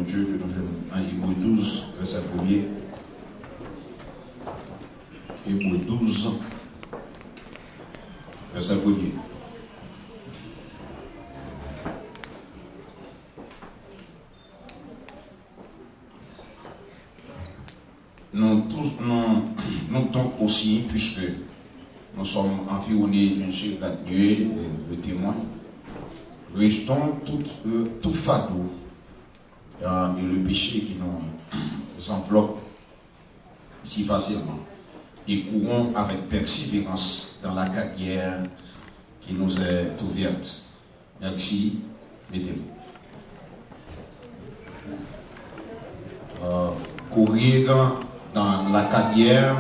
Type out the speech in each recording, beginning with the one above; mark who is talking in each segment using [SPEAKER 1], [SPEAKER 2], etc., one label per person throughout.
[SPEAKER 1] Dieu que nous venons en Hébreux 12, verset 1er. Hébreux 12, verset 1er. Nous donc aussi, puisque nous sommes environnés d'une seule nuée de témoins, restons tout fardeau et le péché qui nous enveloppe si facilement et courons avec persévérance dans la carrière qui nous est ouverte. Merci, mettez-vous. Courir dans la carrière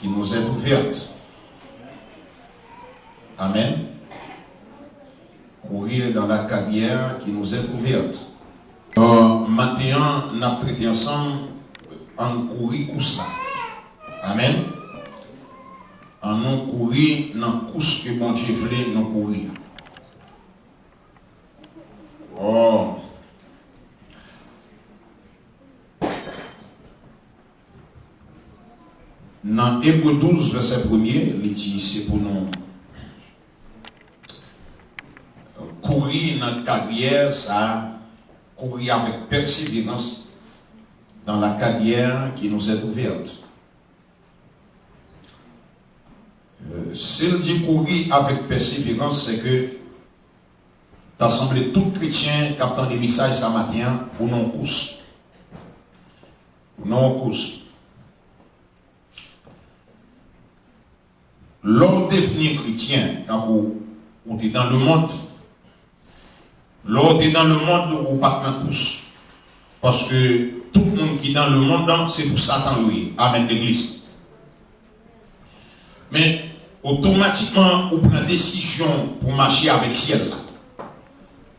[SPEAKER 1] qui nous est ouverte. Amen. Courir dans la carrière qui nous est ouverte. Maintenant, nous avons traité ensemble en courir course là. Amen. En nous courir dans la course que bon Dieu voulait nous courir. Oh. Dans Hébreux 12, verset 1er, c'est pour nous courir dans la carrière, ça, courir avec persévérance dans la carrière qui nous est ouverte. S'il dit courir avec persévérance, c'est que t'as semblé tout chrétien captant des messages ce matin ou non course. Ou non course. L'homme devenu chrétien, quand on est dans le monde, l'homme est dans le monde ou pas dans tous. Parce que tout le monde qui est dans le monde, c'est pour Satan, oui. Amen, l'église. Mais automatiquement, on prend décision pour marcher avec ciel.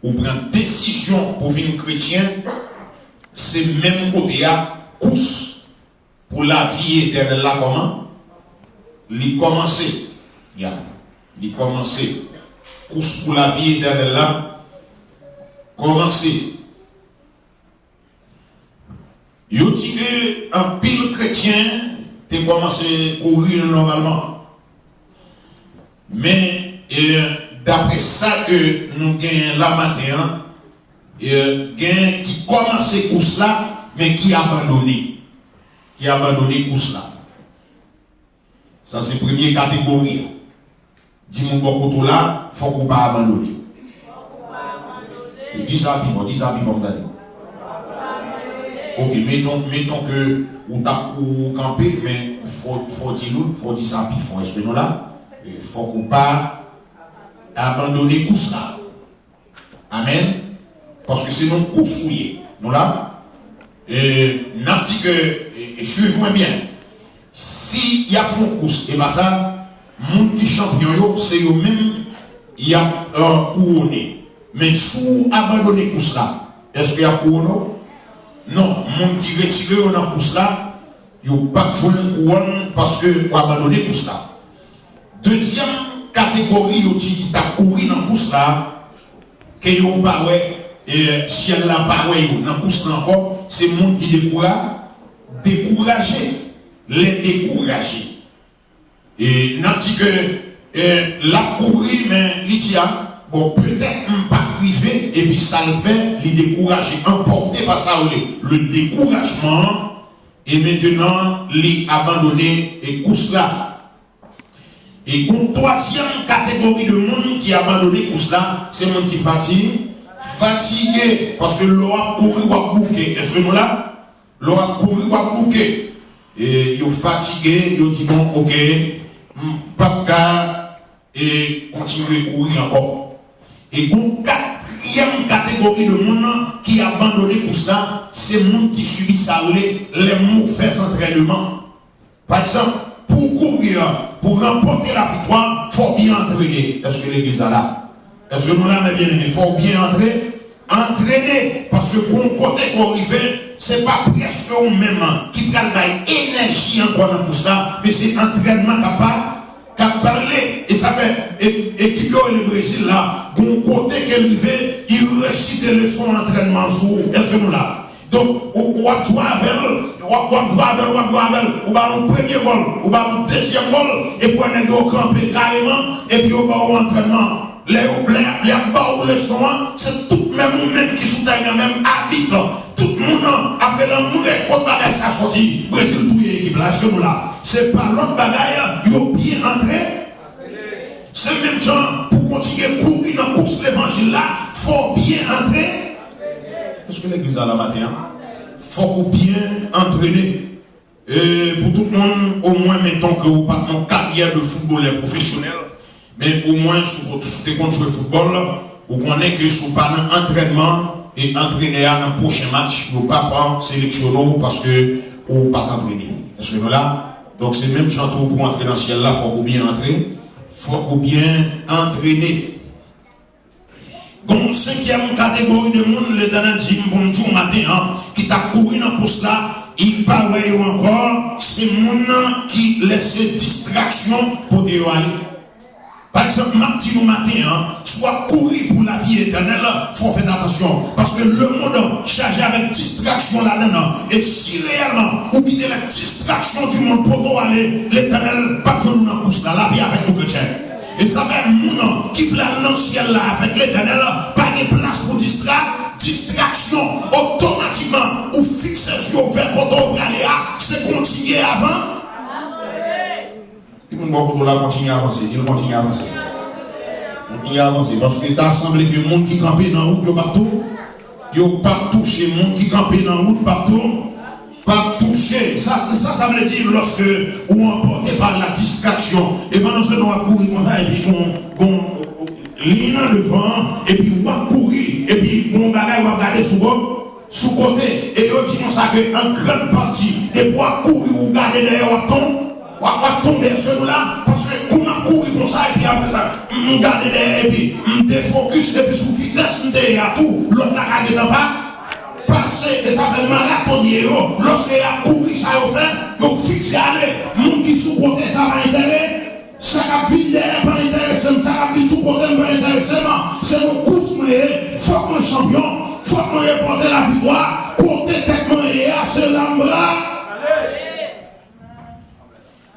[SPEAKER 1] On prend décision pour venir chrétien, c'est même côté à course pour la vie éternelle là, comment? Il commencer, il commencer, course pour la vie éternelle là, commencer. Yo dit que un pile chrétien, t'es commencé à courir normalement. Mais d'après ça que nous gagnons là matin, gagne qui commence course là, mais qui abandonné course là. Ça, c'est la première catégorie. Dis-moi, beaucoup là, il faut qu'on ne pas abandonner. Dis ça, vivant, ok, mettons que vous avez campé, mais il faut dire ça, vivant. Est-ce que nous là, il faut qu'on ne pas abandonner tout ça. Amen. Parce que c'est nos courses fouillées. Nous là, n'a dit que, suivez-moi bien. Si il y a une course, et bien ça, mon qui champion, c'est eux-mêmes, il y a un couronné. Mais si vous abandonnez la course là, est-ce qu'il y a un couronné? Non, mon qui retire dans la course là, il n'y a pas de couronne parce que vous abandonnez la course là. Deuxième catégorie, qui t'a couru dans la course là, que vous parlez, et si elle n'a pas dans la course là encore, c'est le monde qui découragé. Les décourager. Et n'a dit que la courir, mais l'ITIA, bon, peut-être pas privé, et puis ça le fait, les décourager, emporté par ça, le découragement, et maintenant, les abandonner, et course là. Et une troisième catégorie de monde qui a abandonné course là, c'est le monde qui fatigué, parce que l'aura couru ou a bouqué. Est-ce que nous là? L'aura couru ou a bouqué. Et ils sont fatigués, ils disent bon, ok, pas et continuer à courir encore. Et une quatrième catégorie de monde qui a abandonné pour cela, c'est le monde qui subit ça, les mauvais entraînements. Par exemple, pour courir, pour remporter la victoire, il faut bien entraîner. Est-ce que l'église est là? Est-ce que nous l'avons bien aimé? Il faut bien entraîner, parce que pour un côté qu'on arrive, ce n'est pas presque au même qui prend l'énergie encore dans tout ça, mais c'est entraînement capable qui a parlé, et ça fait, et qui est le Brésil là, bon côté qu'elle vivait, il récite les leçons d'entraînement sous, est-ce que nous là? Donc, on va jouer avec elle, on va un premier vol, on va un deuxième vol, et puis on va camper carrément, et puis on va un entraînement. Les leçons, c'est tout le monde qui sont derrière même habitant. Tout le monde, après le monde, quand bagaille ça sorti, Brésil tout l'équipe là, est-ce que nous là? C'est pas l'autre bagaille, il faut bien entrer. C'est même gens, pour continuer à courir dans la course de l'évangile là, il faut bien entrer. Est-ce que l'église à la matin, il faut bien entraîner. Et pour tout le monde, au moins, mettons que vous partez en carrière de footballeur professionnel, mais au moins, si vous jouez au football, vous connaissez que si vous pas dans entraînement et entraîner dans le prochain match, vous ne pouvez pas sélectionner parce que vous ne pas entraîner. Est-ce que nous là? Donc c'est même chanteau pour entrer dans le ciel là, il faut bien entrer. Il faut bien entraîner. Comme cinquième catégorie de monde, le dernier dit bonjour matin, qui t'a couru dans le poste là, il parle encore, c'est monde qui laisse distraction pour te aller. Par exemple, matin ou matin, soit courir pour la vie éternelle, il faut faire attention. Parce que le monde chargé avec distraction là-dedans. Et si réellement, vous quittez la distraction du monde pour aller, l'éternel, pas besoin de nous pousse là, la vie avec nous chrétiens. Et ça fait un monde qui veut aller dans le ciel là avec l'éternel, pas de place pour distraire. Distraction, automatiquement, ou fixer sur vers pour aller à, c'est continuer avant. Il continue à avancer, il continue à avancer. Il continue à avancer parce que t'as semblé que le monde qui campait dans la route, il n'y a pas tout. Il n'y a pas touché le monde qui campait dans la route partout. Pas touché. Ça veut dire lorsque on emporté par la distraction. Et pendant ce temps, on va courir, on ligne devant, et puis on va courir, et puis on va regarder sous côté. Et on dit comme ça qu'en grande partie, et pour courir, on va regarder derrière on va tomber sur nous là, parce que qu'on a couru comme ça, et puis après ça, on garde derrière, et puis on défocus, et puis sous vitesse, on derrière tout, l'autre n'a qu'à dire pas, passer, et ça fait marathonier, lorsqu'il a couru, ça a fait, donc fixer aller, mon qui sous côté, ça va intéresser, ça va vite derrière, pas intéressant, ça va vite sous côté, pas intéressant, c'est mon course, il faut que mon champion, il faut que je porte la victoire, porter tête, et à ce lambre-là.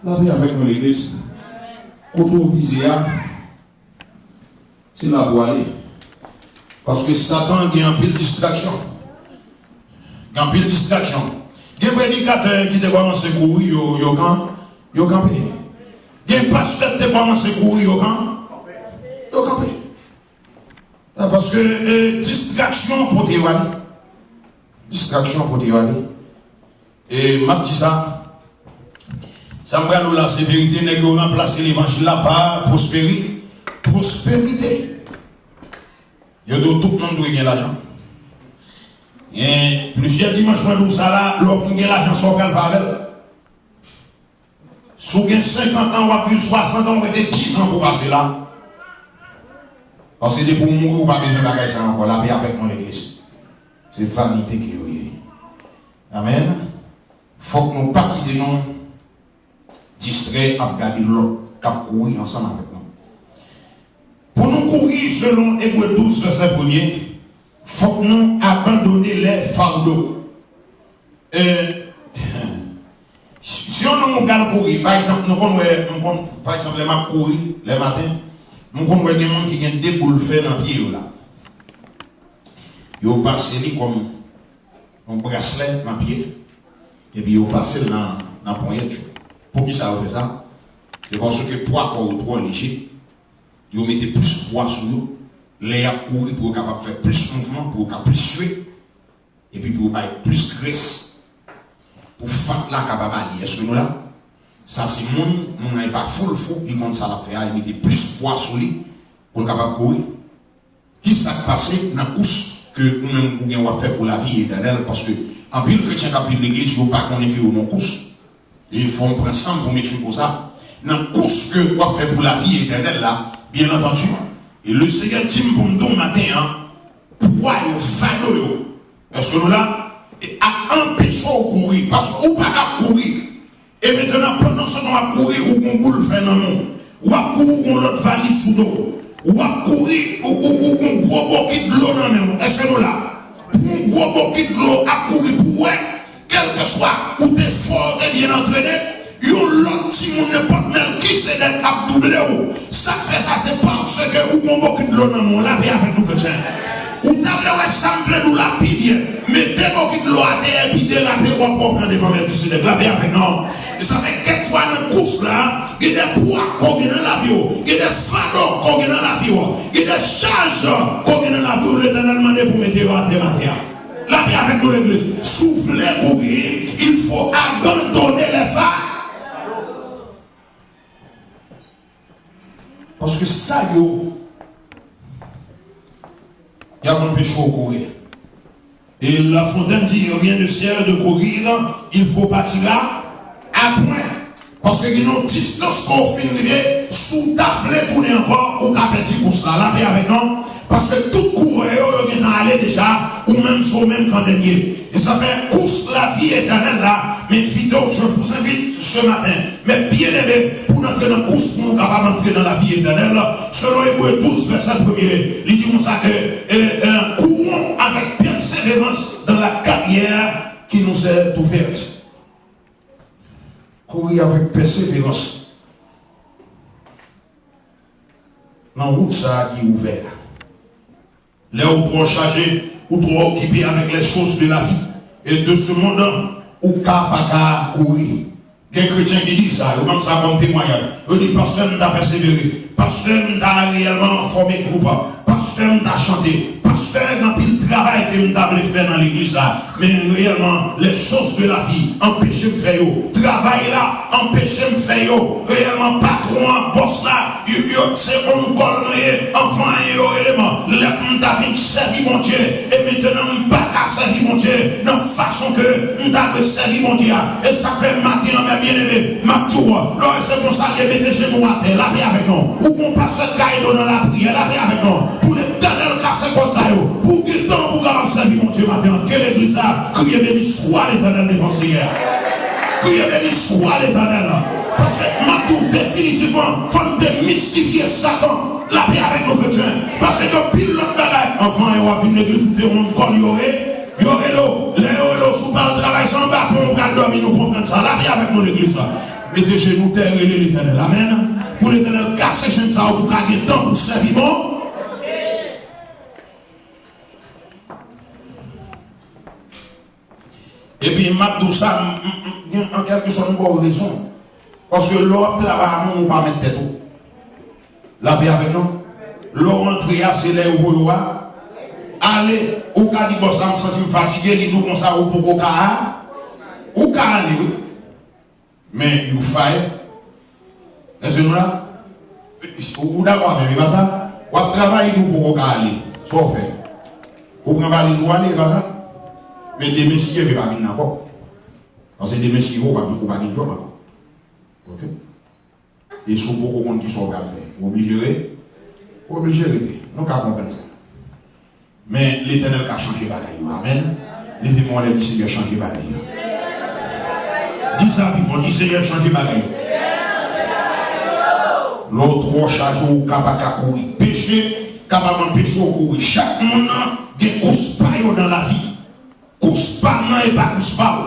[SPEAKER 1] La vie avec nous, l'église, quand on vise, c'est là pour aller. Parce que Satan a un pile de distraction. Il y a un pile de distraction. Il y a un prédicateur qui a commencé à courir, il a campé. Il y a un pasteur qui a commencé à courir, il a campé. Parce que distraction pour te aller. Distraction pour te aller. Et ma petite ça. Ça me dit la sévérité n'est que remplacer l'évangile là par prospérité. Prospérité. Il y a tout le monde doit gagner l'argent. Et plusieurs dimanches, nous ça là, l'offre gagne l'argent sur Calvaire. Si vous avez 50 ans ou plus 60 ans, vous avez 10 ans pour passer là. Parce que c'est pour mourir, vous n'avez pas besoin de bagager ça encore. La paix avec nous, l'église. C'est vanité qui est. Amen. Il faut que nous ne pas quitter nous. Distrait à regarder l'autre, à courir ensemble avec nous. Pour nous courir selon Hébreux 12, verset 1er, il faut que nous abandonnions les fardeaux. Si on regarde courir, par exemple, par exemple, les maps courir les matins, nous avons des gens qui ont des boules faites dans le pied là. Ils ont passé comme un bracelet dans le pied, et puis ils ont passé dans la poignette. Pour qui ça fait ça? C'est parce que poids corps trop léger, ils mettez plus poids sur nous, l'air courir pour capable faire plus de mouvement, pour capable plus suer, et puis pour mettre plus graisse, pour faire la capable aller. Est-ce que nous là? Ça c'est mon n'est pas full fou, il compte ça la faire, il mettez plus poids sur lui, pour capable courir. Qui s'est passé dans la course que nous-mêmes on va faire pour la vie éternelle? Parce que en plus, le chrétien qui a pris l'église, il ne faut pas qu'on ait que nos courses. Il faut prendre ensemble pour mettre pour ça. Dans la course que vous faire pour la vie éternelle, là, bien entendu. Et le Seigneur dit pour nous matin, pourquoi il fado. Parce que nous là, à empêcher de courir. Parce qu'on ne peut pas courir. Et maintenant, pendant ce temps, à courir, ou qu'on boule fait dans nous. ou à courir l'autre valise sous dos, ou à courir un gros bouquet de l'eau dans le même. Est-ce que nous là? Un gros bouquet de l'eau à courir pour quel que soit, où tu es fort et bien entraîné, l'autre petit monde n'importe même qui c'est d'être à doubler. Ça fait ça, c'est parce que ou un bouquet de l'eau dans le monde, la paix avec nous chrétiens. Ou t'as semble nous la bien, mettez beaucoup de l'eau à terre et puis déraper pour prendre devant Melchisedec. La paix avec nous. Et ça fait quelques fois dans la course là, il y a des poids qu'on gagne dans la vie, il y a des fardeaux qu'on gagne dans la vie, il y a des charges qu'on gagne dans la vie, l'Éternel demande pour mettre à terre. La paix avec nous l'église. Souffler pour guérir, il faut abandonner les fardeaux. Parce que ça, il y a un péché au courir. Et la Fontaine dit rien ne sert de courir, il faut partir à point. Parce qu'il y a une distance qu'on finit sous ta flèche tourner encore ou qu'à petit pour ça. La paix avec nous. Parce que tout coureur est allé déjà, ou même sur même quand dernier. Et ça fait course la vie éternelle là. Mais vidéo, je vous invite ce matin. Mais bien aimé, pour entrer dans la course, pour nous capables d'entrer dans la vie éternelle, selon Hébreux 12, verset 1er, il dit comme ça que courons avec persévérance dans la carrière qui nous est ouverte. Courir avec persévérance. Dans la route ça qui est ouverte. Là où trop chargé, ou trop occupé avec les choses de la vie et de ce monde, ou pas courir. Il y a des chrétiens qui disent ça, ils ont ça comme témoignage. Ils disent, pasteur, nous avons persévéré, pasteur, nous avons réellement formé groupe, pasteur, nous avons chanté, pasteur, dans le travail que nous avons fait dans l'église là, mais réellement, les choses de la vie empêchent de faire, travail là, empêchent de faire, réellement, patron, boss là, c'est on colle, enfant, élément, nous avons servi mon Dieu, et maintenant, nous ne pas servir mon Dieu, de la façon que nous avons servi mon Dieu, et ça fait matin, mes bien-aimés, ma tour, lorsque c'est pour ça que mettez chez nous à terre, la paix avec nous, ou qu'on passe le caïdo dans la prière, la paix avec nous, pour l'éternel casser comme ça, pour qu'il temps pour qu'on servir mon Dieu matin, quelle église a crié béni soit l'éternel devant Seigneur. Crié béni soit l'éternel. Parce que ma tour, définitivement, il faut démystifier Satan, la paix avec nos chrétiens. Parce que quand pile l'autre bagaille, enfant, il y a une église où on colle, il y aurait l'eau, sous le travail sans bas, pour on dormir, nous comprenons ça. La paix avec nous, l'église. Mettez chez nous terre et l'éternel. Amen. Pour l'éternel, casser chez nous ça, pour qu'il y ait temps pour servir bon. Et puis, tout ça, en quelque sorte, nous avons raison. Parce que l'autre travail, nous ne pas mettre tête. La paix avec nous. L'autre entrée, c'est là où vous voyez. Allez, ou quand il bosse, je me sens fatigué, il nous comme ça, ou pour qu'on ou qu'à aller. Mais il faut est-ce que nous là? Ou d'accord, mais pas ça? Ou travailler nous pour qu'on aller. Soit fait. Ou prendre les jours aller, pas ça? Mais des messieurs ne vont pas venir encore. Parce que des messieurs ne vont pas venir encore. Ok? Et si beaucoup de gens qui sont obligés, nous ne comprenons pas ça. Mais l'Éternel a changé la bagaille. Amen. Levez-moi les Seigneur changer la bagaille. Dis ça, puis faut dire Seigneur changer la bagaille. L'autre charge ou capable de courir. Péché, capable de pécher ou courir. Chaque monde a des courses dans la vie. Course pas et pas course pas.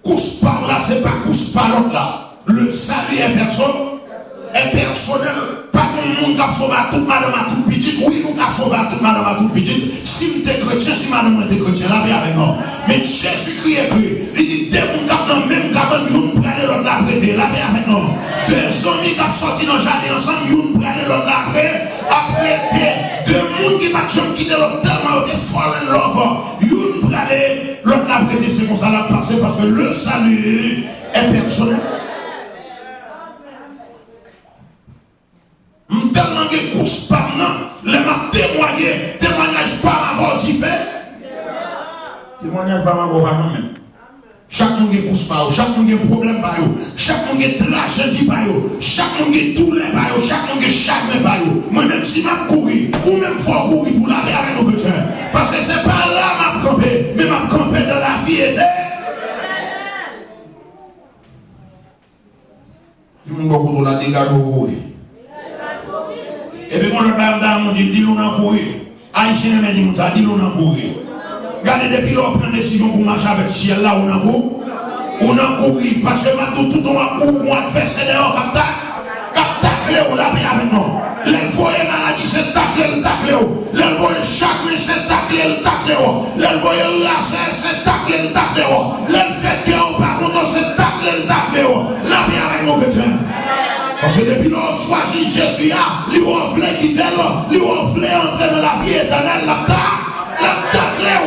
[SPEAKER 1] Course pas là, c'est pas course pas l'autre là. Le salut est personnel. Pas tout le monde qui a sauvé toute madame à toute petite. Oui, nous avons sauvé toute madame à toute petite. Si nous sommes chrétiens, si madame est chrétien, la paix avec nous. Mais Jésus-Christ est écrit. Il dit, dès qu'on tape dans le même cabane, nous prenons l'autre la prêter. La paix avec nous. Deux amis qui ont sorti dans le jardin ensemble, nous prenons l'autre la prêter. Après, deux mondes qui ne quitté l'autre tellement ils fall in love. Nous prenons l'autre la prêter. C'est comme ça la passer parce que le salut est personnel. Tellement que course par nan, les m'a témoignage par avoir dit fait. Témoignage par avoir pas même. Chaque monde qui course par chaque monde qui problème par chaque monde qui tragédie par chaque monde qui douleur par chaque monde qui chagrin par moi-même si m'a courir ou même faut courir pour la paix avec nos chrétiens. Parce que c'est pas là m'a camper, mais m'a camper dans la vie éternelle. Tout le monde beaucoup la dégage au courir. Et puis quand le dame dit, dis-nous dans courir. Haïtien m'a dit, dis-nous dans courir. Regardez depuis là, on prend une décision pour marcher avec le ciel là, on a courir. On a courir parce que tout le monde a couru, on a fait c'est dehors, tacler, on l'a mis avec nous. Les voyez maladie, c'est tacler, les voyez chagrin, c'est tacler, les voyez laser, c'est tacler, les fait que on par contre, c'est tacler, la vie avec nos chrétiens. Parce que depuis qu'on choisit Jésus, il offre quitter, il offre entrer dans la vie éternelle, la tacler.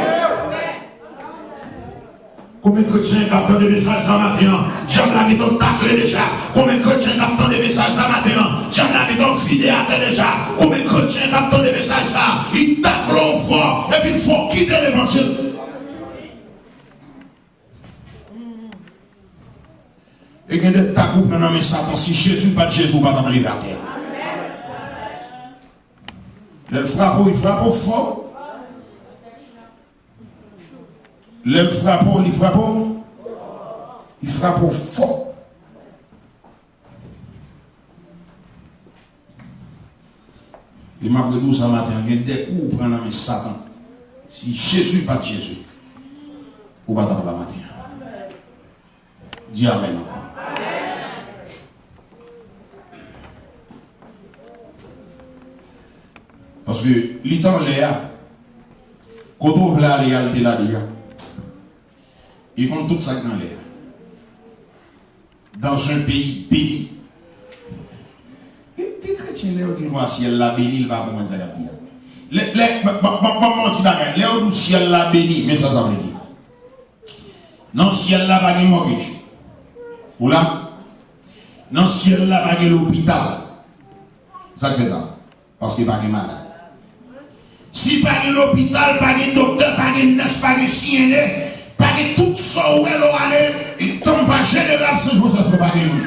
[SPEAKER 1] Combien de chrétiens captent des messages ce matin? J'aime la qui t'ont taclé déjà. Combien de chrétiens captent des messages ce matin? J'aime la qui t'ont fidéaté déjà. Combien de chrétiens captent des messages ça? Ils taclent fort et puis il faut quitter l'évangile. Et qu'il y a des tacous pendant mes Satan. Si Jésus pas de Jésus, pas dans la terre. Il frappe fort. Il frappe fort. Il m'a dit ça matin, il y a des coups prendre dans Satan. Si Jésus pas de Jésus, ou pas dans la matin. Dis Amen. Parce que l'état là, quand on voit la réalité là déjà, il compte tout ça dans l'air. Dans un pays béni. Et les chrétiens, les gens qui ciel la béni, il va pour moi ça la prière. Les gens qui ciel la béni, mais ça veut dire. Non, ciel la pas de mortgage. Ou là, non, ciel la pas de l'hôpital. Ça fait ça. Parce qu'il n'y a pas de malade. Si pas de l'hôpital, pas de docteur, pas de nurse, pas de CNE, pas de tout ça où elle va aller, il tombe pas général, ce jour, ça ne fait pas de nous.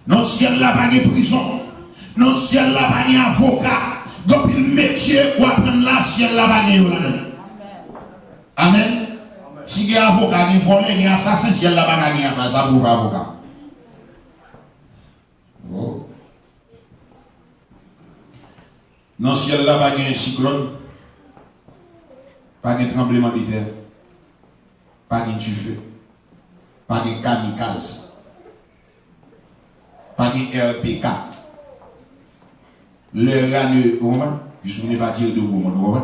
[SPEAKER 1] Non, si elle n'a pas de prison, non, si elle n'a pas d'avocat, donc le métier ou apprendre là, si elle n'a pas de là-dedans. Amen. Si il y a un avocat qui vole, il y a un assassin, si elle n'a pas de ça pour faire avocat. Oh. Non, si elle n'a pas un cyclone, pas de tremblement de terre, pas de feu, pas de kamikaze, pas de RPK. Les rats je ne vais pas dire de vous,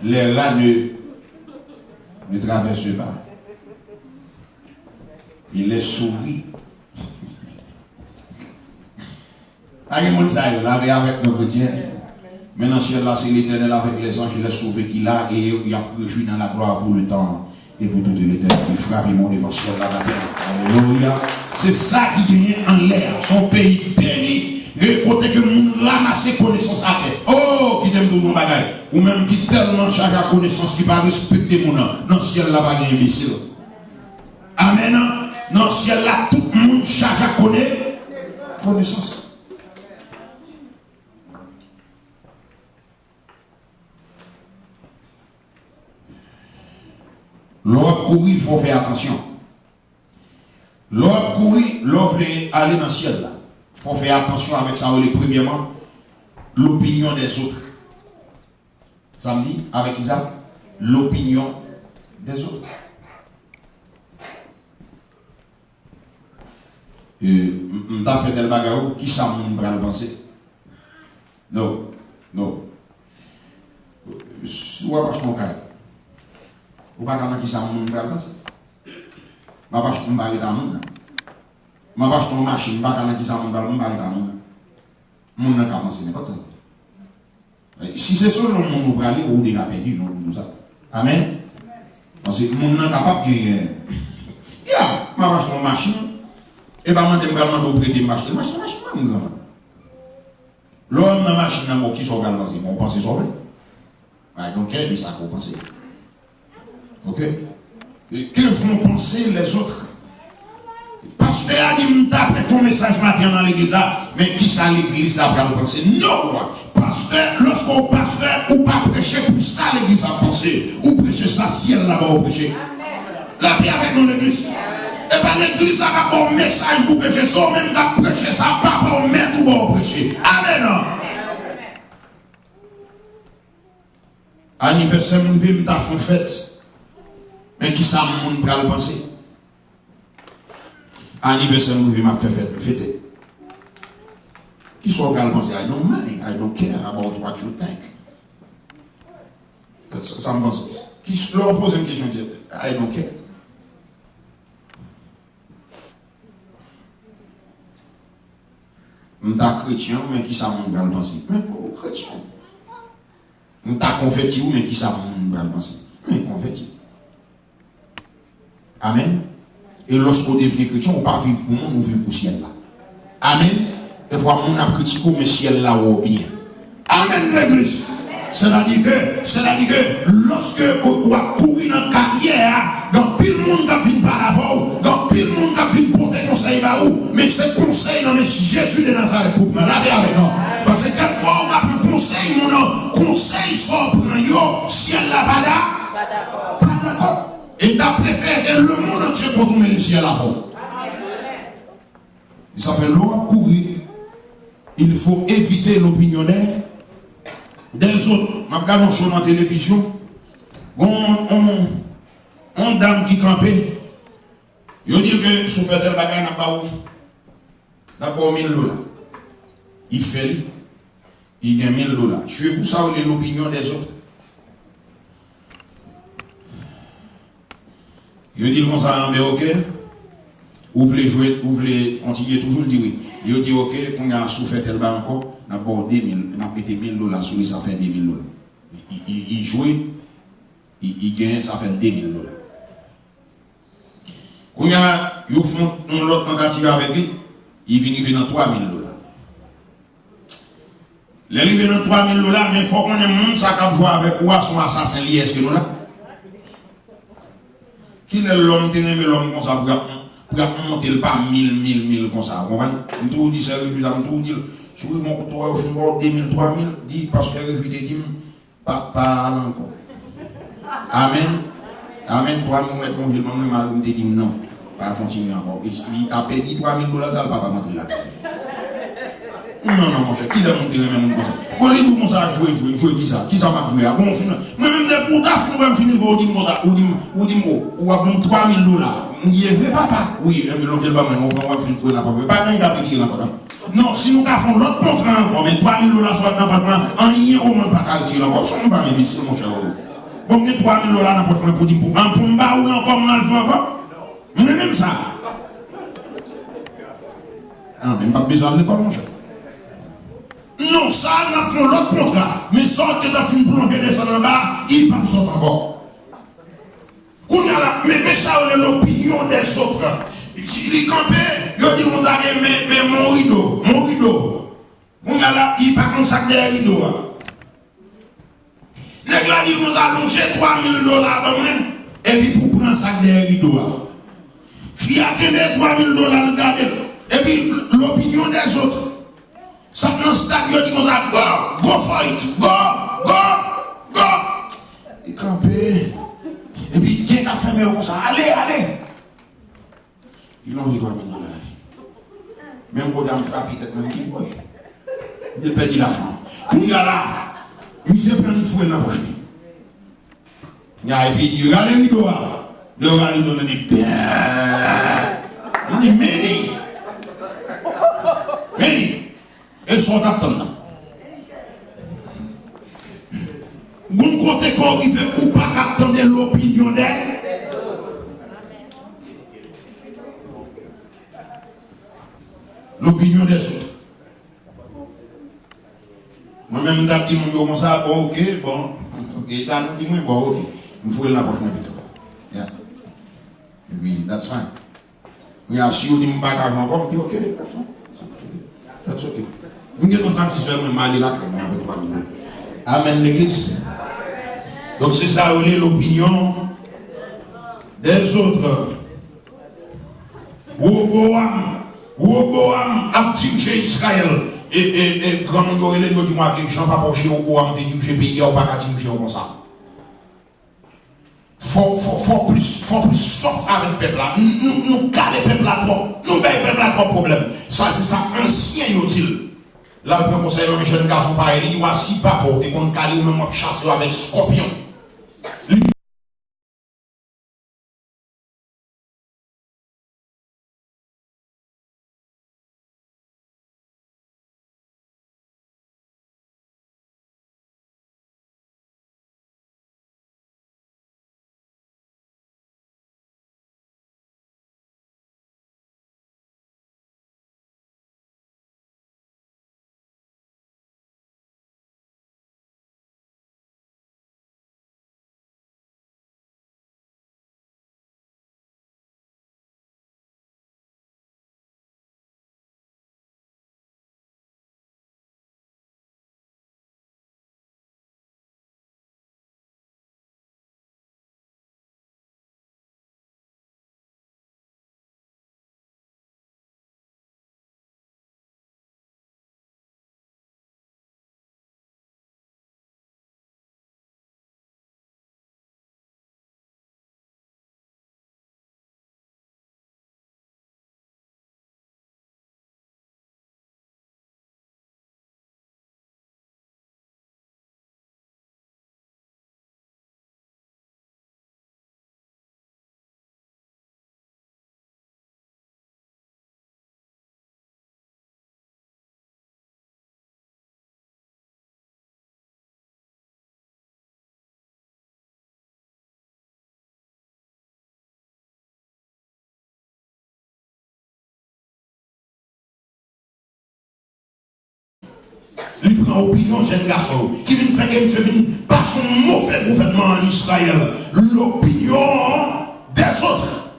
[SPEAKER 1] les rats ne traversent pas. Et les souris. Avec nos chrétiens. Maintenant, ciel là, c'est l'Éternel avec les anges, les sauvés qu'il a, et il a réjoui dans la gloire pour le temps et pour toute l'éternité. Il frappe mon devant ciel là, la terre. Alléluia. C'est ça qui gagne en l'air, son pays béni, et côté que nous ramassons connaissance à terre. Oh, qui t'aime de nos bagailles, ou même qui tellement charge à connaissance qui va respecter mon nom. Non, ciel là, va gagner imbécile. Amen. Non, ciel là, tout le monde charge à connaissance. L'homme courir, il faut faire attention. L'homme courir, l'homme veut aller dans le ciel. Il faut faire attention avec ça. Premièrement, l'opinion des autres. Ça me dit, avec Isaac, l'opinion des autres. On t'a fait tel bagarre, qui ça m'a le penser? Non, non. Soit parce qu'on caille. Ou pas quand qui ça mon gars penser. Ma pas ton bail dans monde. Ma pas ton machine pas quand qui ça mon bail dans monde. Mon n'a pas penser n'importe ça. Si c'est ça le monde pour aller ou déjà perdu non tout ça. Amen. Parce que mon n'a capable de ya, ma pas ton machine et pas mandem galman de prêter machine mon grand. L'homme dans machine n'a qui sont galvan c'est on pense sauver. Donc quel est ça qu'on pense? Ok? Et que vont penser les autres? Pasteur a dit, d'après ton message matin dans l'église, mais qui ça l'église a penser? Non! Pasteur, lorsqu'on pasteur, ou pas prêcher pour ça l'église a pensé, ou prêcher ça ciel là-bas, ou prêcher. La paix avec nous l'église. Et c'est pas l'église qui a un message pour prêcher, ça même qui a prêché, ça pas pour mettre ou pour prêcher. Amen. Anniversaire, nous vivons dans une fête. Mais qui ça, mon monde peut le penser? Anniversaire, nous vivons dans une fête, nous fêter. Qui sont le penser? I don't mind, I don't care about what you think. Ça me pense. Qui leur pose une question, I don't care. Je suis chrétien, mais qui ça mon va le penser? Mais chrétien. Je suis converti, mais qui ça mon va le penser? Mais converti. Amen. Et lorsqu'on devient chrétien, on ne pas vivre pour moi, on vit pour le ciel là. Amen. Des fois, on a critiqué, mais le ciel là, on bien. Amen, l'église. C'est-à-dire que lorsque on va courir dans la carrière, dans pile le monde qui vient par avant, dans pile le monde qui vient porter conseil par où, mais c'est conseil dans Jésus de Nazareth pour me laver avec nous. Parce que quelquefois on a pris conseil, mon conseil sort pour un ciel là pas d'accord. Et t'as préféré le monde entier quand on met le ciel avant. Ça fait l'eau à courir. Il faut éviter l'opinionnaire. Des autres, je regarde un show dans la télévision, on dame qui campait, il dit que si vous faites le bagage, n'a pas 1000 $. Il fait, il gagne 1000 $. Suivez-vous ça ou l'opinion des autres? Il dit comme ça, mais ok, vous voulez jouer, vous voulez continuer toujours, il dit oui. Il dit ok, qu'on a souffert tel bagage encore. On a pété 1000 $, sur lui, ça fait 2000 $. Il joue, il gagne, ça fait 2000 $. Quand il font une autre tentative avec lui, il vient dans 3000 $. Les livres dans 3000 $, mais il faut qu'on ait un monde qui a joué avec quoi son assassin lié, est-ce que nous là? Qui est l'homme qui aime l'homme comme ça pour monter le pas 1000 comme ça? Je vous dis sérieux, je vous dis. Si vous mon couteau au fin de 2000, 3000, dit parce que vous dit, pas encore. Amen. Amen. 3000 mettre mon ville, moi, je dit non. Pas continuer encore. Il a payé 3000 $, ça ne va pas rentrer là. Non, mon cher, qui l'a monté même comme ça? Bon, les deux, ça jouer qui ça? Qui ça va jouer? Bon, moi-même, des poudafs, nous allons finir, ou 3000 $. On dit, vrai papa? Oui, mais l'on vient pas maintenant, on va finir, on n'a pas fait. Pas il a pété là, non, si nous avons l'autre contrat encore, mais 3000 $ soit n'importe en rien, on ne peut pas calculer encore. Ce n'est pas imbécile, mon cher. Bon, 3000 $ n'importe quoi pour dire pour un pumba ou encore, on a le choix encore. Mais même ça. Non, même pas besoin de l'école, mon cher. Non, ça, nous avons l'autre contrat. Mais ça, que tu as fait plonger descendre en bas, il ne peut pas sortir encore. Mais ça, on a l'opinion des autres. Si il campait, il dit nous allons mais mon rideau. On a là, il part un sac de rideau. Les gars disent nous allons chercher 3000 $ dans même, et puis pour prendre un sac de rideau. Fia que 3000 $, regardez, et puis l'opinion des autres. Ça prend un stade, il dit qu'on a go fight, go. Il campait, et puis il a fermé comme ça, allez. Ils n'ont pas $. Même quand on frappe, peut-être même qui voit. Il perd l'argent. Il y a là, il s'est pris une fouille dans la poche. Il a dit, il y a les rideaux. Le rideau, il dit, bien. Il dit, Méni. Et son attendant. Bon côté qu'on arrive ou pas attendre l'opinion d'elle. L'opinion des autres. Moi-même, je dis comme ça, bon, ok, ça nous dit, bon, ok, il faut la prochaine plutôt. Yeah. Oui, that's fine. Mais si vous dites, je ne vais pas encore, je dis, ok, that's ok. Nous sommes satisfaits, mais mal là, avec 3 minutes. Amen, l'église. Donc, c'est ça, l'opinion des autres. Roboam a dirigé Israël et quand on dit que moi qui ne pas pour Roboam de diriger le pays, on ne peut pas diriger comme ça. Il faut faut plus sauf avec le peuple là. Nous caler le peuple là trop. Nous baillons le peuple là trop problème. Ça, c'est ça, ancien utile. Là, le conseil de jeune garçon pareil, il dit, si papa, t'es qu'on calé ou même chasse avec scorpion. Il prend opinion jeune garçon qui vient faire que monsieur vient par son mauvais gouvernement en Israël l'opinion des autres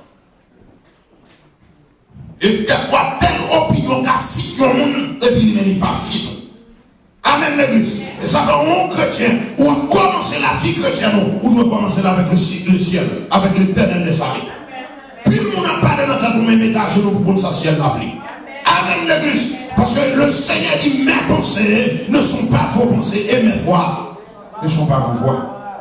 [SPEAKER 1] et quelquefois telle opinion qu'a fit au monde et puis il n'est pas fit. Amen l'église. Et ça fait un chrétien ou on commence la vie chrétienne ou on commence avec le ciel avec l'éternel des armées. Puis on n'a pas de notre même étage pour ça ciel la vie. Amen l'église. Parce que le Seigneur dit mes pensées ne sont pas vos pensées et mes voix ne sont pas vos voix.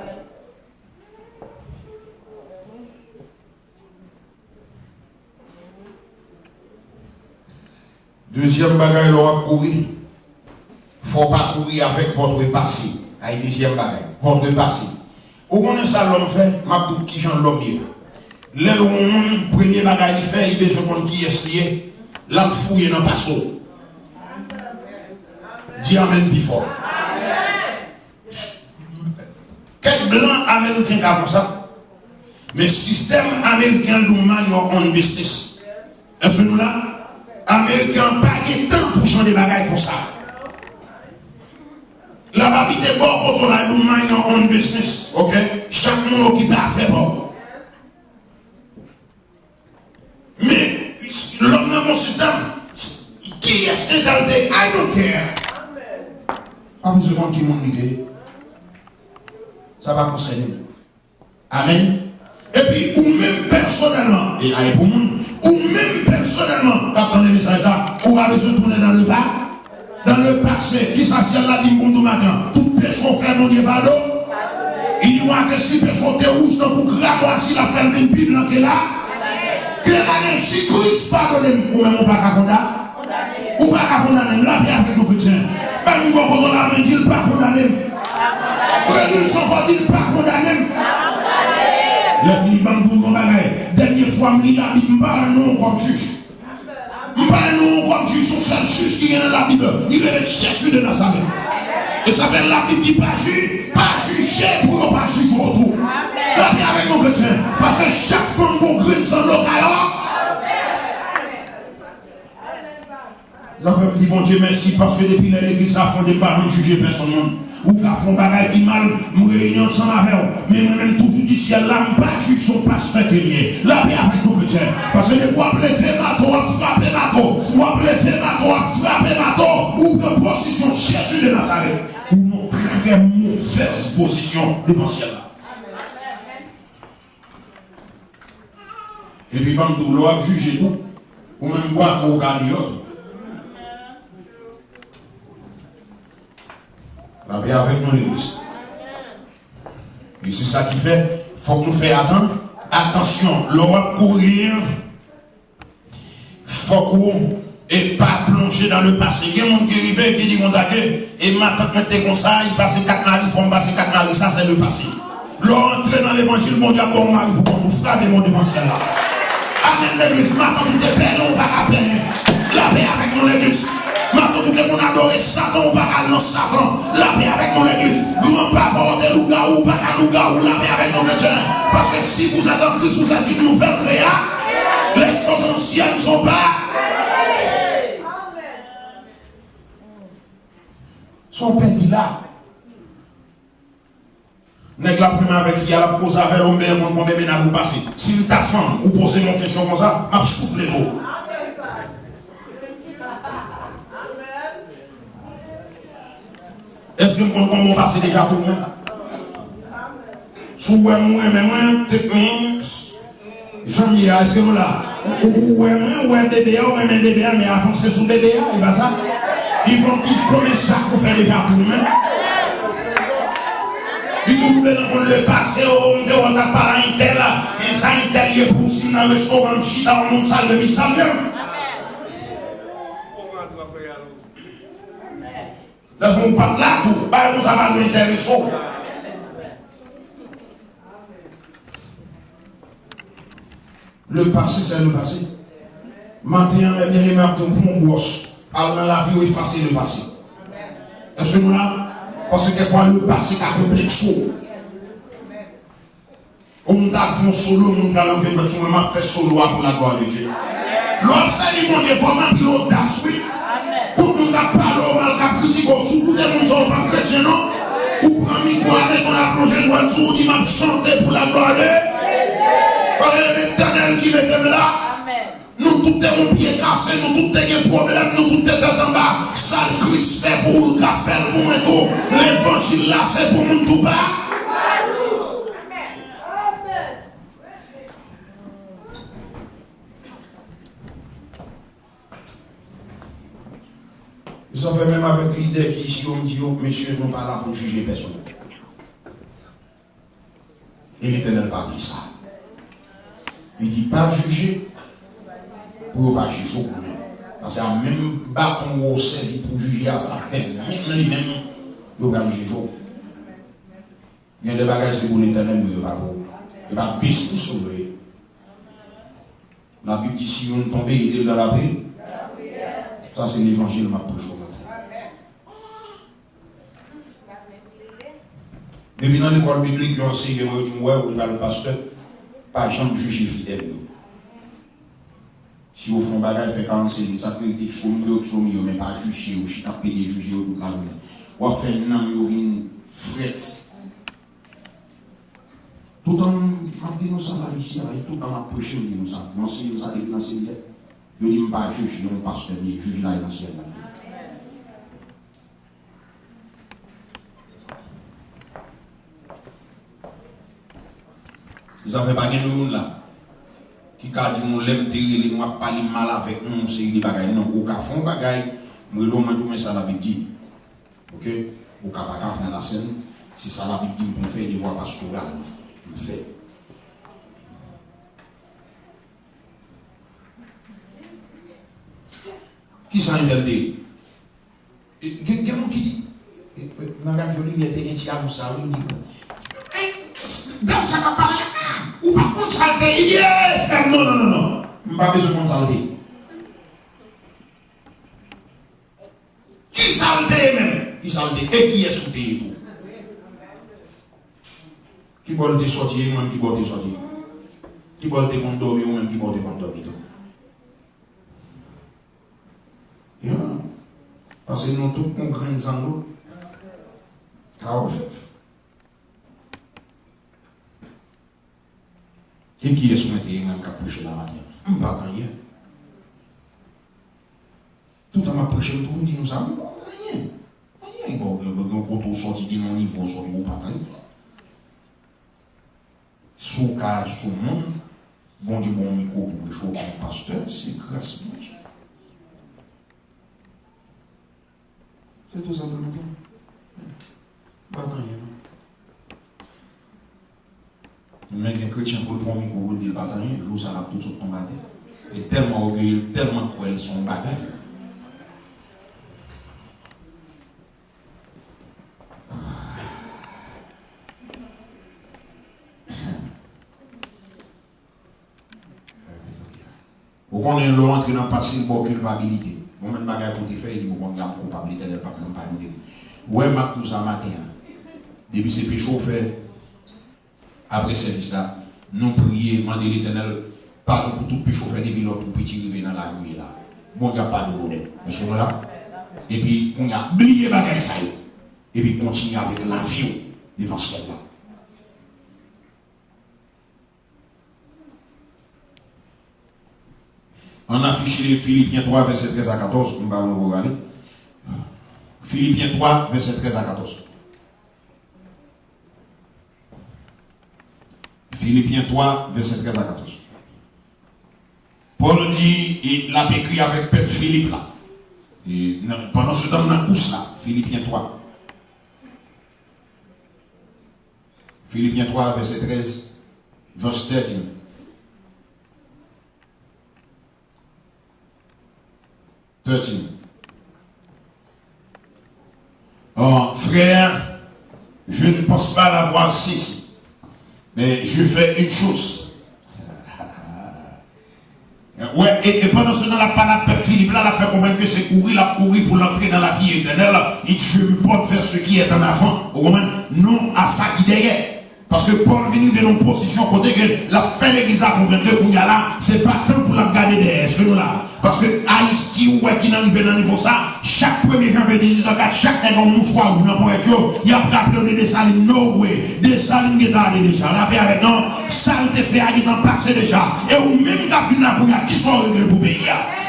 [SPEAKER 1] Deuxième bagaille, il aura courir. Il ne faut pas courir avec votre passé. Deuxième bagaille, votre passé. Au moment où ça l'homme fait, ma toute qui j'en l'homme bien. Le premier bagaille il fait, il besoin de qui est lié, là fouiller dans le passé. Dis amen plus fort. Quel blanc américain comme ça? Mais système américain nous manions en business. Est-ce que nous là? Américain pas de temps pour changer des bagages comme ça. La babite est bon quand on a nous manions en business. Ok? Chaque monde qui peut faire bon. Mais l'homme dans mon système, qui est égalé? I don't care. Pas besoin de qui monde dit ça va concerner. Amen. Et puis, ou même personnellement, et aïe pour monde, ou même personnellement, quand on est message ça, on va besoin de tourner dans le bas, dans le passé, qui s'assied là, dit pour tout matin, toute personne fait mon Dieu pardon. Il y a que si personne te rouge, donc pour graver si la ferme une Bible là, qui est là, si Christ pardonne, ou même on va pas condamner, ou pas condamner, là, bien avec nos chrétiens. Pas nous qu'on a dit il pas condamné. Nous ne sommes pas dit pas condamné. Le Philippe Bambou comme bagaille. Dernière fois, je la Bible, pas non comme juge. Pas non comme juge, son seul juge qui est dans la Bible. Il est Jésus de Nazareth. Et ça fait la Bible qui pas juge, pas juger pour ne pas juger autour. La vie avec nos chrétiens. Parce que chaque femme qu'on grille sans local. La femme dit bon Dieu merci parce que depuis l'église ça font des parents juger personne. Ou qu'à font bagaille qui mal, nous réunions ensemble avec eux. Mais moi-même toujours du ciel là, je ne pas juger son pasteur qui est là. La paix avec nos chrétiens. Parce que les vous appelez faire mato, frapper mato. Vous appelez faire mato, frapper mato. Ou de position Jésus de Nazareth. Ou non très mauvaise position devant le ciel là. Et puis, quand nous l'avons jugé tout, ou même boire pour gagner autre. La paix avec nous l'église. Et c'est ça qui fait, faut que nous fassions attention. L'on va courir. Faut qu'on et pas plonger dans le passé. Il y a des gens qui arrivent qui disent et ma tante mette comme ça, il passe 4 maris, il faut passer 4 maris, ça c'est le passé. L'entrée dans l'évangile, mon diable, bon mari, pour qu'on vous frappe mon défenseur là. Amen l'église, ma tante tout est peine, on va pas peine. La paix avec mon église. Ma tante tout est qu'on adore Satan, on va pas non Satan. La paix avec mon église. Grand papa, on est loup-garou, pas qu'à loup-garou, la paix avec nos chrétiens. Parce que si vous êtes en Christ, vous êtes une nouvelle créa. Les choses anciennes ne sont pas. Son père dit là. Nèg la première avec fille, la pose avec l'homme, quand on ménage vous passer. Si ta femme, vous posez mon question comme ça, m'a soufflé trop. Est-ce que vous comprenez comment passer déjà tout le monde? Sous moi, technique, Jean-Michel, est-ce que vous là? Ou bébé, mais avant c'est sous bébé, et pas ça? Ils vont comment ça pour faire déjà tout le monde? Ils trouvent dans le passé, on n'a pas un tel, et ça un tel, il est pour si dans le restaurant, chita, on monte ça, le mis ça bien. Là, on parle là tout, bah, on va nous intéresser. Le passé, c'est le passé. Maintenant, mes remarques de mon gosse, dans la vie, effacer le passé. Est-ce que nous là? Parce que quelquefois, le passé est complexe. On a fait un solo, on a levé, mais on a fait solo pour la gloire de Dieu. L'enseignement est vraiment l'audace, oui. Tout le monde a parlé, on a critiqué, tout le monde ne sont pas chrétiens, non? Ou prendre micro avec on a plongé le dessous, il m'a chanté pour la gloire de Dieu. L'Éternel qui m'était là. Nous tous avons pied cassé, nous tous avons des problèmes, nous tous avons en bas. Ça le Christ fait pour le café, pour nous tout. L'évangile là, c'est pour nous tout bas. Ils ont fait même avec l'idée qui ici, on dit, oh, messieurs, nous ne sommes pas là pour juger personne. Et l'Éternel n'a pas dit ça. Il dit pas juger pour ne pas juger. Parce que même bâton au servi pour juger à ça, même lui-même, il ne va pas juger. Il y a des bagages pour l'Éternel, il ne va pas baisser sur lui. La Bible dit si on tombe, il est dans la paix. Ça, c'est l'évangile m'a prêché au matin. Depuis dans l'école biblique, il y a enseigné, on va le pasteur, pas jamais juger fidèle. Si vous faites un bagage, fait 45 minutes, ça peut être quelque chose, mais pas juger, ou si tu as payé juger toute la journée. Ou faire un an, vous venez frette. Tout en dit nous ça là ici, tout en prêché, nous ça. Nous enseignons ça avec l'enseignant. Je ne dis pas juge, non pasteur, mais juge là et l'enseignant. Ils n'avaient pas de monde là. Qui a dit nous l'aime tirer, nous pas parler mal avec nous, c'est des bagages. Non, au cas fond bagages, nous le ça la Bible dit. OK? Au cas pas prendre la scène, c'est ça la Bible dit pour faire des voix pastorales. On fait. Qui s'en interdit? Quelqu'un qui dit dans la jolie, il y a des gens qui ça, il dit dans ça va parler. Ou par contre, saleté, non. Je n'ai pas besoin de saleté. Qui saleté même? Qui saleté? Et qui est sauté tout? Qui va te sortir, ou même qui va te sortir? Qui va te condormir, ou même qui va te condormir tout? Parce que nous tous nous grands angles. Et qui est souhaité même qu'à prêcher la matin? Je ne sais pas rien. Tout le monde prêché, tout le monde dit nous ça. Rien. Rien. Quand on sortit de mon niveau, sur le pas rien. Sous cas, sous monde, bon Dieu, bon micro pour prêcher comme pasteur, c'est grâce à Dieu. C'est tout simplement. Pas rien. Mais qu'un chrétien pour le premier coup, il pas gagné, l'eau ça l'a tout tombé. Et tellement orgueilleux, tellement cruel son bagage. Vous connaissez le rentrer dans le passé pour culpabilité. Vous même bagage pour te faire, il dit bon, gamme culpabilité, elle pas même pas nous. Ouais, m'a tout ça matin. Depuis c'est plus chauffeur. Après service là, nous prions, demander l'Éternel, pardon pour tout petit chauffeur depuis l'autre petit rivé dans la nuit là. Bon, il n'y a pas de bonheur. Nous sommes là. Et puis, on a oublié bagage ça. Et puis, continue avec l'avion devant ce là. On a affiché Philippiens 3, verset 13 à 14. On va regarder. Philippiens 3, verset 13 à 14. Philippiens 3, verset 13 à 14. Paul dit, il l'a écrit avec Père Philippe là. Et pendant ce temps, on a pousse là. Philippiens 3. Philippiens 3, verset 13, verset 13. Oh, frère, je ne pense pas l'avoir cessé, mais je fais une chose. Ouais, et pendant ce temps, la Philippe là, l'a fait comprendre que c'est courir, la courir pour l'entrer dans la vie éternelle. Il dit, je me porte vers ce qui est en avant. Non à ça qui derrière. Parce que Paul vient dans une position côté que la fin de l'église a compris que qu'on y a là, c'est pas tant pour la garder derrière. Est-ce que nous là? Parce que Haïti, ouais, qui n'arrive dans le niveau ça, chaque premier janvier 1804, chaque nègre en mouchoir ou n'importe quoi, il y a rappelé des salines, no way, des salines qui étaient déjà. La paix avec nous, ça te fait à qui t'en passé déjà. Et ou même quand tu n'as pas qui sont réglés pour payer.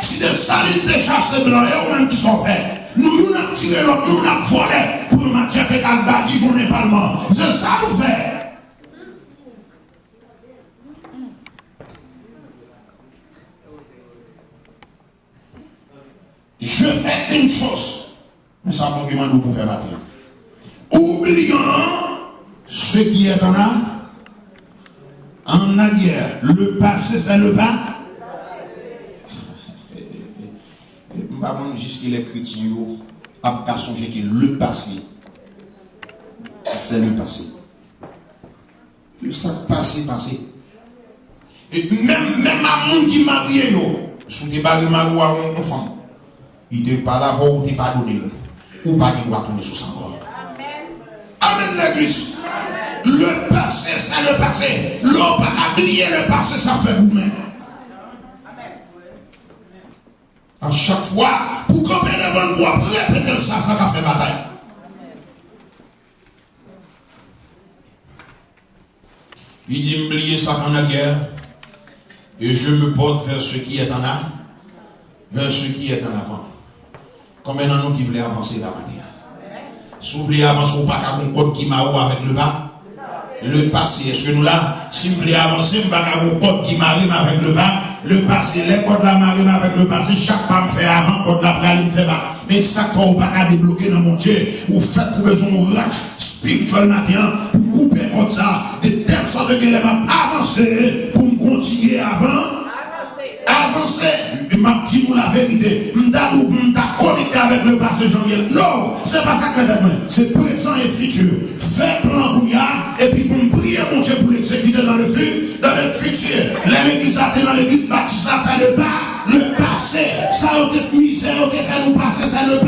[SPEAKER 1] Si des salines déjà c'est blanc, et ou même qui sont faits. Nous avons tiré l'autre, nous avons volé pour le match fécal bâti, journée parlement. C'est ça nous fait. Je fais une chose, mais ça manque de pour faire matin. Oublions ce qui est en arrière. Le passé, c'est le pas. Je ne sais pas jusqu'à les chrétiens, à songer que le passé, c'est le passé. Le sac passé. Et même à mon qui marie, sous des barres mariés à une femme. Il ne pas là ou ne pas donné. Ou pas qu'il doit tourner sous son corps. Amen l'église. Le passé, c'est le passé. L'on pas oublier le passé, ça fait vous-même. À chaque fois, pour camper devant le bois, répéter ça fait bataille. Il dit, m'oublier ça en la guerre. Et je me porte vers ce qui est en âme, vers ce qui est en avant. Combien d'entre nous qui voulaient avancer la matière? Si vous voulez avancer, ou pas qu'à un code qui m'a avec le bas? Le passé, est-ce que nous là? Si vous voulez avancer, vous pas qu'à un code qui m'arrive avec le bas? Le passé, les codes là m'arrivent avec le passé, chaque pas me fait avant, code là me fait bas. Mais chaque fois, vous pas qu'à débloquer dans mon Dieu, vous faites pour besoin de rage spirituel matin, pour couper comme ça, de telle sorte que les avancer, pour me continuer avant. Avancer, m'a dit la vérité, m'da connecté avec le passé janvier. Non, c'est pas ça que c'est présent et futur. Fais plan pour y et puis pour me prier mon Dieu pour l'exécuter dans le futur. L'église a été dans l'église baptiste, ça c'est le passé. Ça a été fini, ça a été fait nous passer, c'est le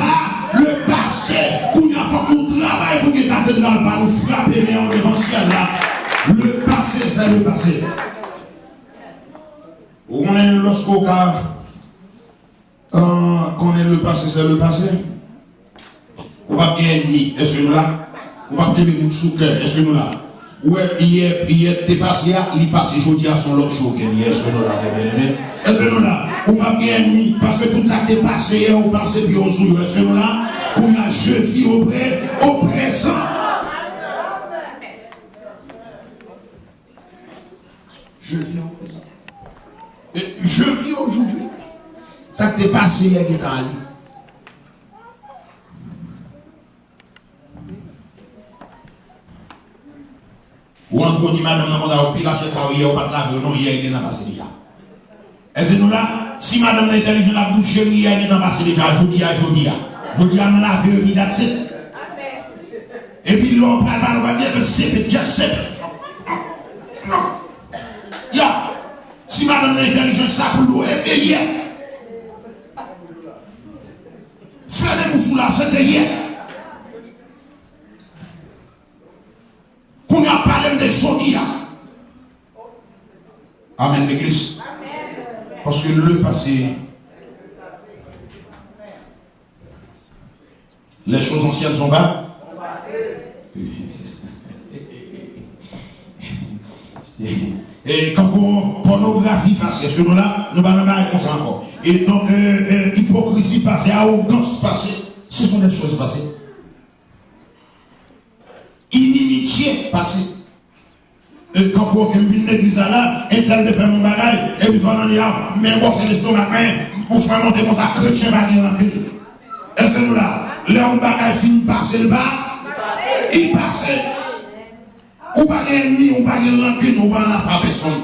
[SPEAKER 1] passé. Pour y avoir nous travail pour que la cathédrale pas nous frapper, mais on est dans le ciel là. Le passé, c'est le passé. On est lorsqu'on connaît le passé, c'est le passé. On va bien ennemi, est-ce que nous là? On va bien nous sous cœur, est-ce que nous là? Ouais, hier, t'es passé, il passe aujourd'hui à son autre chose, est-ce que nous là, est-ce que nous là? On va bien ennemi, parce que tout ça t'est passé hier, on passe puis on sous, est-ce que nous là? On a je vis au présent. Je vis au présent. Et je vis aujourd'hui. Ça t'est passé hier qui t'a allé. Ou entre dit madame, on a pris la chaîne, ça va pas de la vie, non, hier, il est passé déjà. Est-ce que nous là, si madame est intelligente, la bouche, hier, il est passé déjà, je dis, me laver, il a dit. Et puis, l'on parle, on va dire que c'est just non. Ya, si madame est intelligente, ça pour nous, et hier. Fermez-vous sous la c'était hier. Qu'on a parlé de choses. Amen, l'église. Parce que le passé, les choses anciennes sont pas. Et quand pornographie passe, est-ce que nous là, nous n'avons pas réponse encore. Et donc, hypocrisie passée, arrogance passée, ce sont des choses passées. Inimitié passée. Et quand on a une église là, et tel de faire mon bagage, et puis on dit, mais bon, c'est l'estomac, mais pour se faire monter comme ça, chrétien va y rentrer. Et c'est nous là, là, on bagage finit passer le bas, il passe. Ou pas d'ennemi, ou pas de rancune, ou pas d'affaire personne.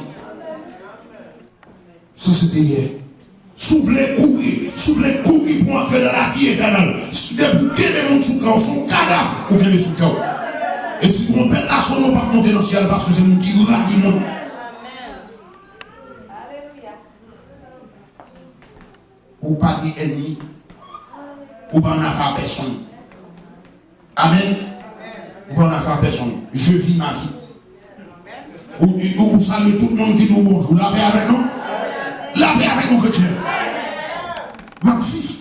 [SPEAKER 1] Ça c'était hier. Soufflez courir pour entrer dans la vie éternelle. Pour que les gens sous cœur, son cadavre, ou que les sous cœur. Et si on pète la sonne, on va monter dans le ciel parce que c'est nous qui raillons. Ou pas d'ennemi, ou pas d'affaire personne. Amen. Bon, on a fait personne. Je vis ma vie. Vous saluez tout le monde qui nous bonjour. La paix avec nous. La paix avec nous, chrétiens. Ma fille.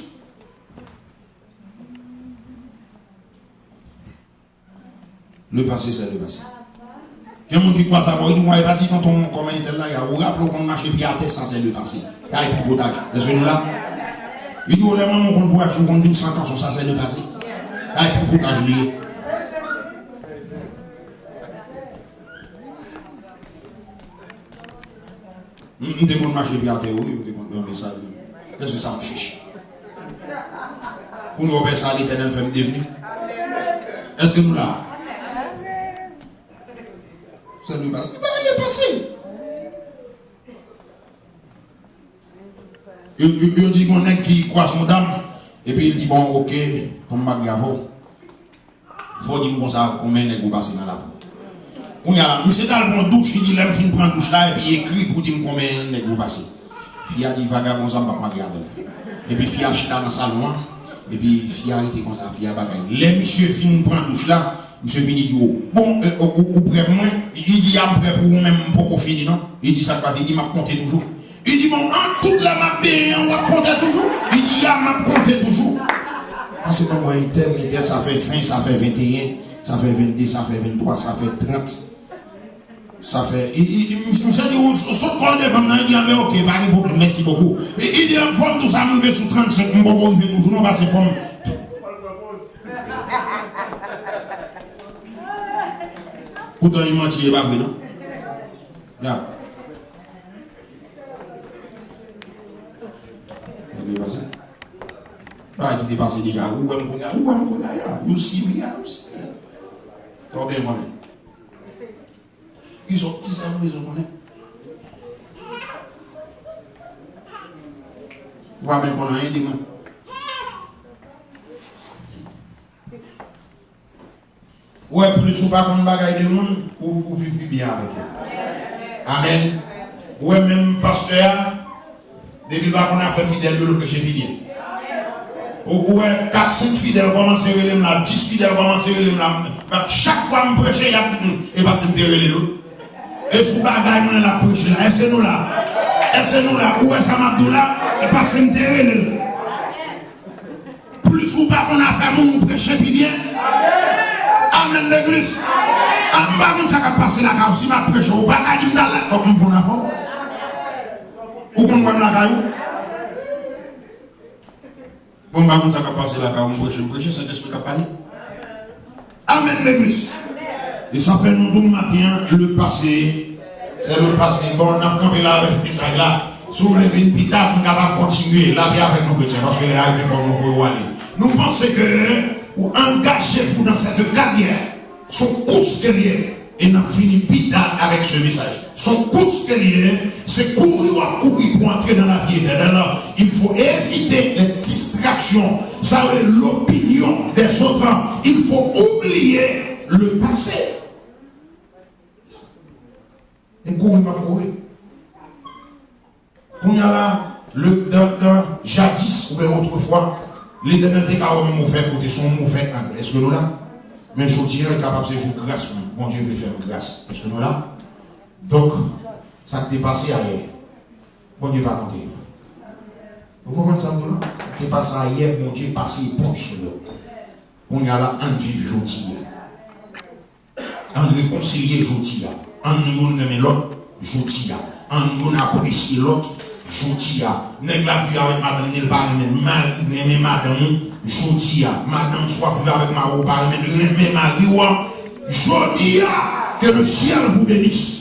[SPEAKER 1] Le passé, c'est le passé. Il y a des gens qui croient savoir, ils disent, moi, bâti quand on commence là, il y a un rappel qu'on marche pied à terre, ça c'est le passé. Il y a un tripotage. Est-ce que nous là? Il dit, oh, les mamans qu'on voit, qui ont 100 ans, ça c'est le passé. Il y a un tripotage lié. Je ne sais pas marcher bien à terre, oui, je ne sais pas ça. Qu'est-ce que ça me fiche? Pour nous faire ça, l'Éternel fait me devenir. Est-ce que nous là? Ça nous passe. Il est passé. Il dit qu'on est qui croit son dame. Et puis il dit bon, ok, comme ma grave. Il faut dire comme ça, combien de gens passent dans la vie. On y a monsieur dans le douche, il dit l'aime fin prendre douche là et puis il écrit pour dire combien de gens passent. Fia dit vagabond ça pas regarder. Et puis Fia chita dans le salon et puis Fia était comme ça, Fia bagaille. Les monsieur fin prendre douche là, monsieur fini dit bon ou prêt moi, il dit y a prêt pour vous même pour finir non. Il dit ça pas, il dit m'a compter toujours. Il dit bon en toute la m'a bien, on va compter toujours. Il dit y a m'a compter toujours. Parce que moi tel ça fait 20, ça fait 21, ça fait 22, ça fait 23, ça fait 30. Ça fait. Il dit, on saute quand des femmes, il dit, mais ok, pas de problème, merci beaucoup. Il dit, en forme, tout ça, me sous 35, on va arriver toujours, non, parce que forme. Pourtant, il mentit, il n'est pas vrai, non? Là. Il est dépassé. Ah, il est dépassé déjà. Où est-ce qu'on a? You see me, Toi, bien, moi. Qui sont maison qu'on est? Ou même qu'on a rien dit, moi. Ouais, plus ou pas qu'on bagaille de monde, ou vivre bien avec eux. Amen. Ouais, même pasteur, depuis qu'on a fait fidèle, le péché bien. Ouais, 4-5 fidèles commencent à relèver là, 10 fidèles commencent à relèver là. Chaque fois que je prêche, il y a et parce que je relève l'autre. Et sous bagaille, on la prêche là. Est-ce que nous là? Est-ce que nous là? Où est-ce que Mabdou là? Et parce que je relève. Plus ou pas qu'on a fait, nous prêcher bien. Amen l'église. Amen, ça va passer la caille. Si je prêche, ou pas qu'à dire dans la comme pour la fois. Ou qu'on voit la caille. Bon, bah, ça va passer la caille. On prêche, c'est ce que tu as parlé. Amen l'église. Et ça fait nous tout matin, le passé, c'est le passé. Bon, on a campé là avec le message là. Sur le vin pita, on va continuer la vie avec nos chrétiens parce que les arrivés pour nous aller. Nous pensons que vous engagez-vous dans cette carrière, son course derrière. Et nous finissons pita avec ce message. Son course c'est courir pour entrer dans la vie éternelle. Il faut éviter les distractions. Ça veut dire l'opinion des autres. Il faut oublier le passé. Et courir, pas courir. Quand il y a là, dans jadis ou autrefois, l'éternel était capable de nous faire côté son mauvais angle. Est-ce que nous là? Mais aujourd'hui, il est capable de faire grâce. Mon Dieu veut faire grâce. Est-ce que nous là? Donc, ça t'est passé ailleurs. Bon Dieu, pas compter. Vous comprenez ça, vous là? T'es passé ailleurs, mon Dieu, passé éponge sur nous. On y a là, on vit aujourd'hui. On réconcilie aujourd'hui. On nous aime l'autre aujourd'hui. On nous apprécie l'autre aujourd'hui. Nèg la vie avec madame, n'est pas même mari, mais madame, aujourd'hui. Madame soit vivre avec ma ou pas, mais mari, aujourd'hui. Que le ciel vous bénisse.